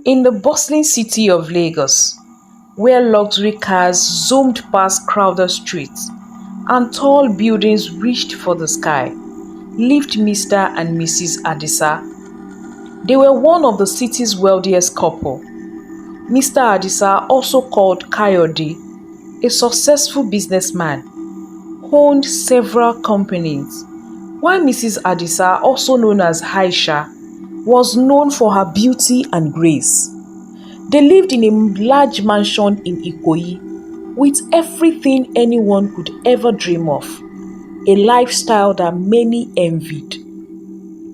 In the bustling city of Lagos, where luxury cars zoomed past crowded streets and tall buildings reached for the sky, lived Mr. and Mrs. Adisa. They were one of the city's wealthiest couple. Mr. Adisa, also called Kayode, a successful businessman, owned several companies, while Mrs. Adisa, also known as Aisha, was known for her beauty and grace. They lived in a large mansion in Ikoyi with everything anyone could ever dream of, a lifestyle that many envied.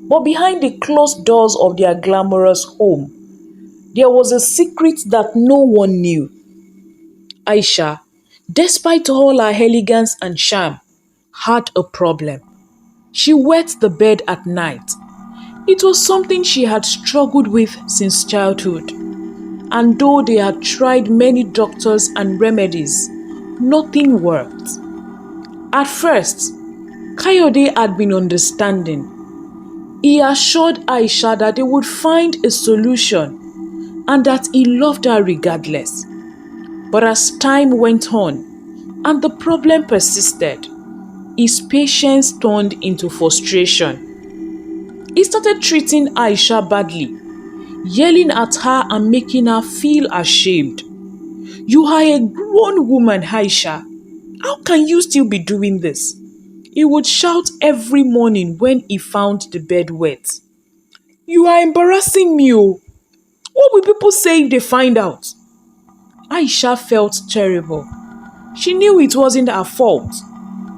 But behind the closed doors of their glamorous home, there was a secret that no one knew. Aisha, despite all her elegance and charm, had a problem. She wet the bed at night. It was something she had struggled with since childhood. And though they had tried many doctors and remedies, nothing worked. At first, Kayode had been understanding. He assured Aisha that they would find a solution and that he loved her regardless. But as time went on and the problem persisted, his patience turned into frustration. He started treating Aisha badly, yelling at her and making her feel ashamed. "You are a grown woman, Aisha. How can you still be doing this?" He would shout every morning when he found the bed wet. "You are embarrassing me. Oh. What will people say if they find out?" Aisha felt terrible. She knew it wasn't her fault,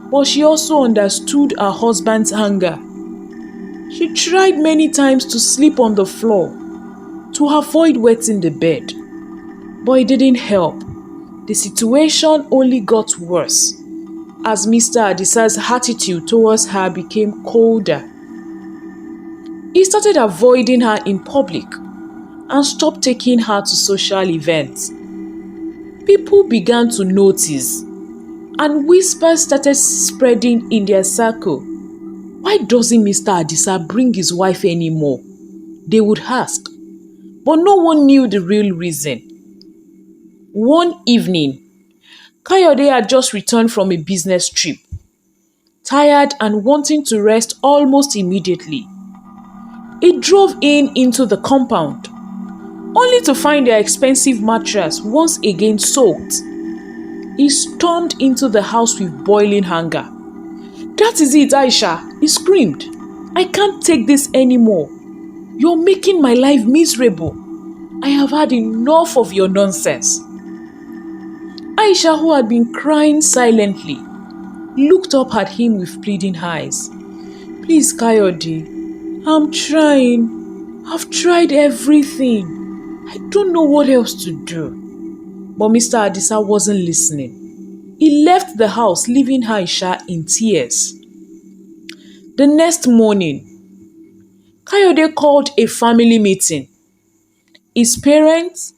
but she also understood her husband's anger. She tried many times to sleep on the floor to avoid wetting the bed, but it didn't help. The situation only got worse as Mr. Adisa's attitude towards her became colder. He started avoiding her in public and stopped taking her to social events. People began to notice, and whispers started spreading in their circle. "Why doesn't Mr. Adisa bring his wife anymore?" they would ask. But no one knew the real reason. One evening, Kayode had just returned from a business trip. Tired and wanting to rest almost immediately, he drove into the compound, only to find their expensive mattress once again soaked. He stormed into the house with boiling anger. "That is it, Aisha," he screamed. "I can't take this anymore. You're making my life miserable. I have had enough of your nonsense." Aisha, who had been crying silently, looked up at him with pleading eyes. "Please, Kayode, I'm trying. I've tried everything. I don't know what else to do." But Mr. Adisa wasn't listening. He left the house, leaving Aisha in tears. The next morning, Kayode called a family meeting. His parents,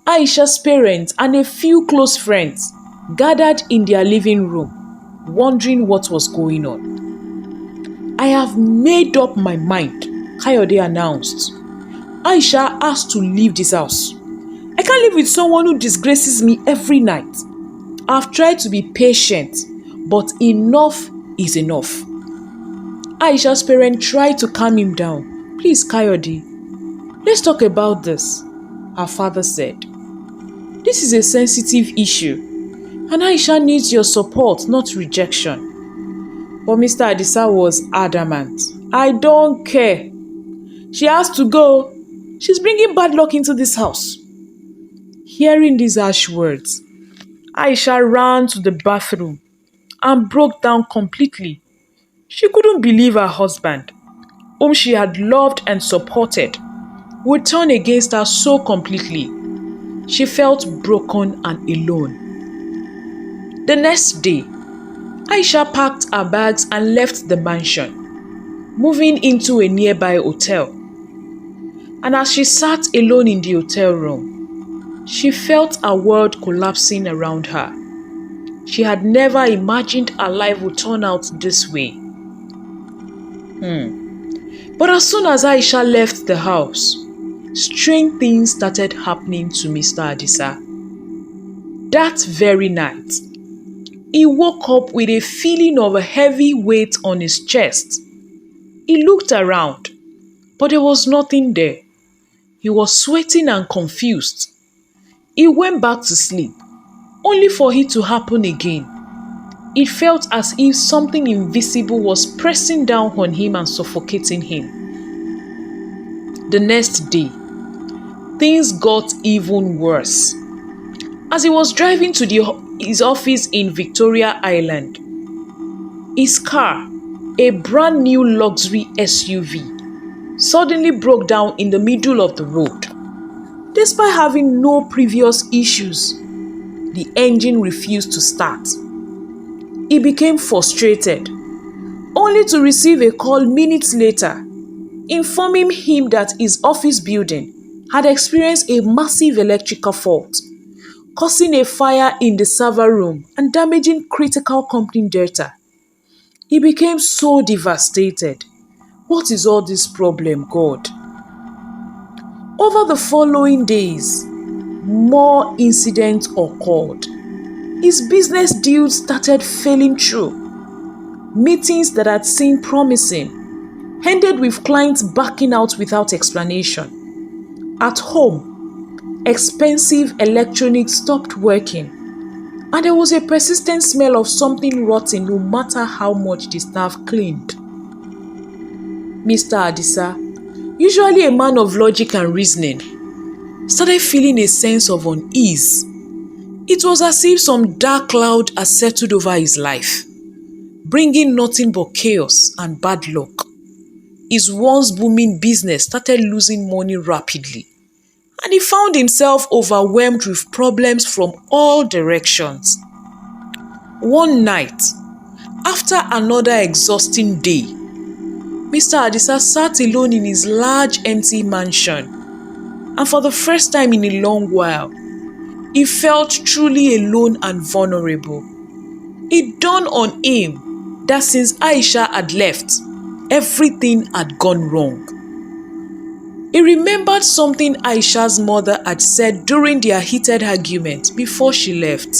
Aisha's parents, and a few close friends gathered in their living room, wondering what was going on. "I have made up my mind," Kayode announced. "Aisha has to leave this house. I can't live with someone who disgraces me every night. I've tried to be patient, but enough is enough." Aisha's parents tried to calm him down. "Please, Kayode, let's talk about this," her father said. "This is a sensitive issue, and Aisha needs your support, not rejection." But Mr. Adisa was adamant. "I don't care. She has to go. She's bringing bad luck into this house." Hearing these harsh words, Aisha ran to the bathroom and broke down completely. She couldn't believe her husband, whom she had loved and supported, would turn against her so completely. She felt broken and alone. The next day, Aisha packed her bags and left the mansion, moving into a nearby hotel. And as she sat alone in the hotel room, she felt her world collapsing around her. She had never imagined her life would turn out this way. But as soon as Aisha left the house, strange things started happening to Mr. Adisa. That very night, he woke up with a feeling of a heavy weight on his chest. He looked around, but there was nothing there. He was sweating and confused. He went back to sleep, only for it to happen again. It felt as if something invisible was pressing down on him and suffocating him. The next day, things got even worse. As he was driving to his office in Victoria Island, his car, a brand new luxury SUV, suddenly broke down in the middle of the road. Despite having no previous issues, the engine refused to start. He became frustrated, only to receive a call minutes later informing him that his office building had experienced a massive electrical fault, causing a fire in the server room and damaging critical company data. He became so devastated. What is all this problem, God? Over the following days, more incidents occurred. His business deals started failing through. Meetings that had seemed promising ended with clients backing out without explanation. At home, expensive electronics stopped working, and there was a persistent smell of something rotten no matter how much the staff cleaned. Mr. Adisa, usually a man of logic and reasoning, started feeling a sense of unease. It was as if some dark cloud had settled over his life, bringing nothing but chaos and bad luck. His once booming business started losing money rapidly, and he found himself overwhelmed with problems from all directions. One night, after another exhausting day, Mr. Adisa sat alone in his large empty mansion, and for the first time in a long while, he felt truly alone and vulnerable. It dawned on him that since Aisha had left, everything had gone wrong. He remembered something Aisha's mother had said during their heated argument before she left.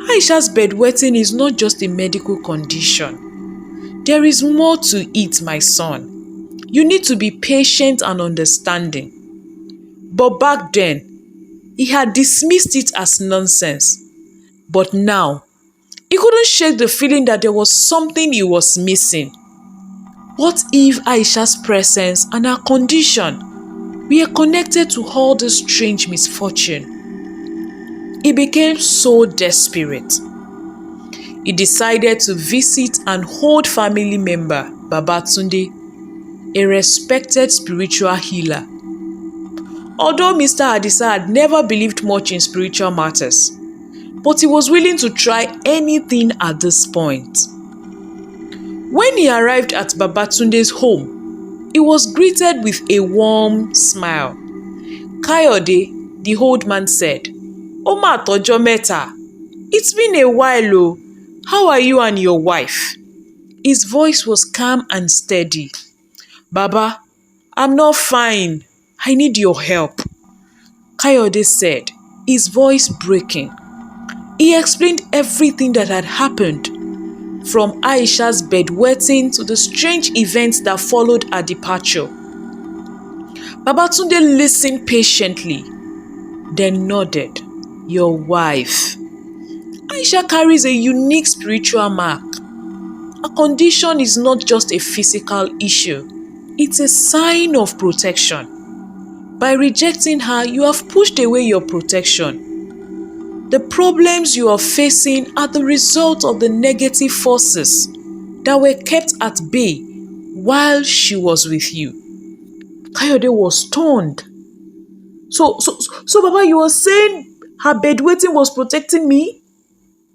Aisha's bedwetting is not just a medical condition. There is more to it, my son. You need to be patient and understanding. But back then, he had dismissed it as nonsense. But now, he couldn't shake the feeling that there was something he was missing. What if Aisha's presence and her condition were connected to all this strange misfortune? He became so desperate. He decided to visit an old family member, Babatunde, a respected spiritual healer. Although Mr. Adisa had never believed much in spiritual matters, but he was willing to try anything at this point. When he arrived at Babatunde's home, he was greeted with a warm smile. Kayode, the old man said, "Oma tojo meta. It's been a while, oh. How are you and your wife?" His voice was calm and steady. "Baba, I'm not fine. I need your help," Kayode said, his voice breaking. He explained everything that had happened, from Aisha's bedwetting to the strange events that followed her departure. Babatunde listened patiently, then nodded. "Your wife. Aisha carries a unique spiritual mark. Her condition is not just a physical issue, it's a sign of protection. By rejecting her, you have pushed away your protection. The problems you are facing are the result of the negative forces that were kept at bay while she was with you." Kayode was stunned. So Baba, you were saying her bedwetting was protecting me?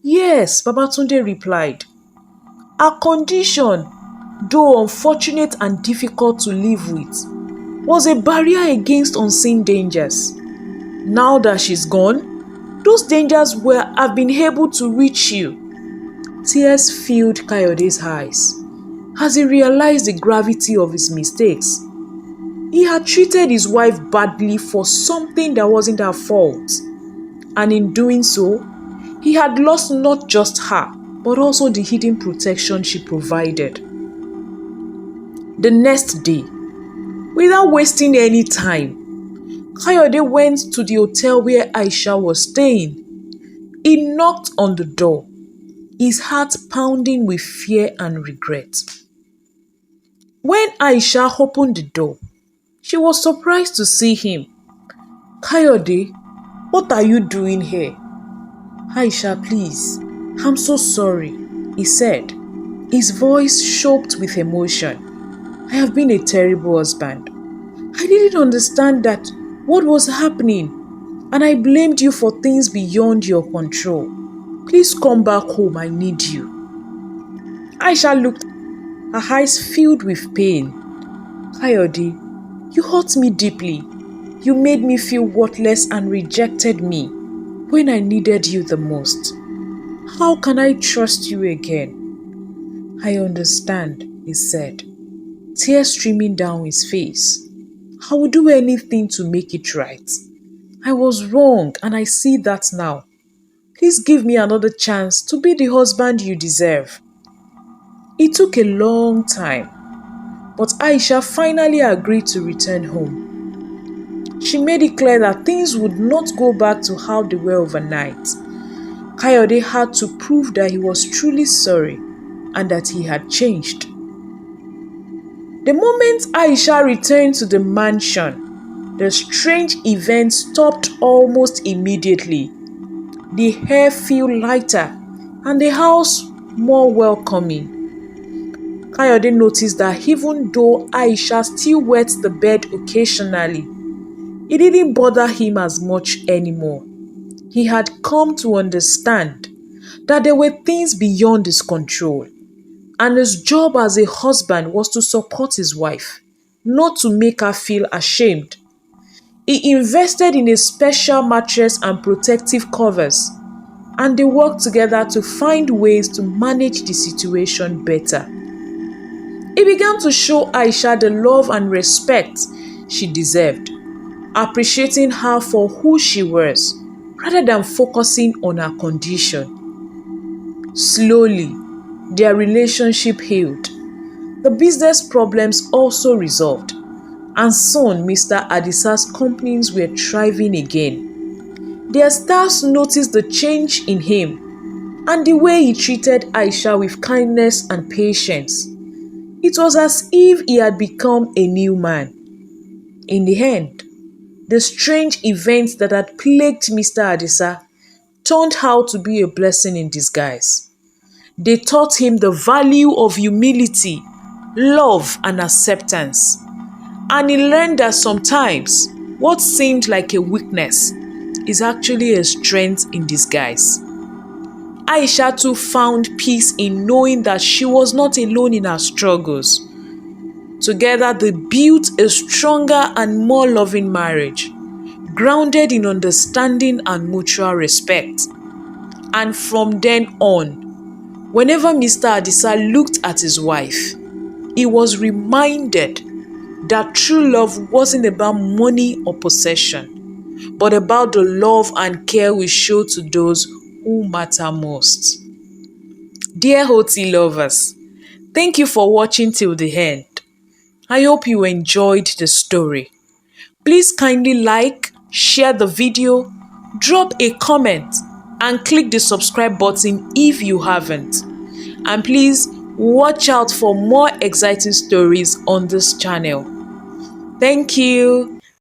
"Yes," Babatunde replied. "Her condition, though unfortunate and difficult to live with, was a barrier against unseen dangers. Now that she's gone, those dangers have been able to reach you." Tears filled Kayode's eyes as he realized the gravity of his mistakes. He had treated his wife badly for something that wasn't her fault. And in doing so, he had lost not just her, but also the hidden protection she provided. The next day, without wasting any time, Kayode went to the hotel where Aisha was staying. He knocked on the door, his heart pounding with fear and regret. When Aisha opened the door, she was surprised to see him. "Kayode, what are you doing here?" "Aisha, please, I'm so sorry," he said, his voice choked with emotion. "I have been a terrible husband. I didn't understand that what was happening, and I blamed you for things beyond your control. Please come back home, I need you." Aisha looked, her eyes filled with pain. "Kayode, you hurt me deeply. You made me feel worthless and rejected me when I needed you the most. How can I trust you again?" "I understand," he said, tears streaming down his face. "I will do anything to make it right. I was wrong and I see that now. Please give me another chance to be the husband you deserve." It took a long time, but Aisha finally agreed to return home. She made it clear that things would not go back to how they were overnight. Kayode had to prove that he was truly sorry and that he had changed. The moment Aisha returned to the mansion, the strange event stopped almost immediately. The air felt lighter and the house more welcoming. Kayode noticed that even though Aisha still wet the bed occasionally, it didn't bother him as much anymore. He had come to understand that there were things beyond his control, and his job as a husband was to support his wife, not to make her feel ashamed. He invested in a special mattress and protective covers, and they worked together to find ways to manage the situation better. He began to show Aisha the love and respect she deserved, appreciating her for who she was, rather than focusing on her condition. Slowly, their relationship healed. The business problems also resolved, and soon Mr. Adisa's companies were thriving again. Their staffs noticed the change in him and the way he treated Aisha with kindness and patience. It was as if he had become a new man. In the end, the strange events that had plagued Mr. Adisa turned out to be a blessing in disguise. They taught him the value of humility, love, and acceptance. And he learned that sometimes what seemed like a weakness is actually a strength in disguise. Aisha too found peace in knowing that she was not alone in her struggles. Together they built a stronger and more loving marriage, grounded in understanding and mutual respect. And from then on, whenever Mr. Adisa looked at his wife, he was reminded that true love wasn't about money or possession, but about the love and care we show to those who matter most. Dear OT lovers, thank you for watching till the end. I hope you enjoyed the story. Please kindly like, share the video, drop a comment, and click the subscribe button if you haven't. And please watch out for more exciting stories on this channel. Thank you.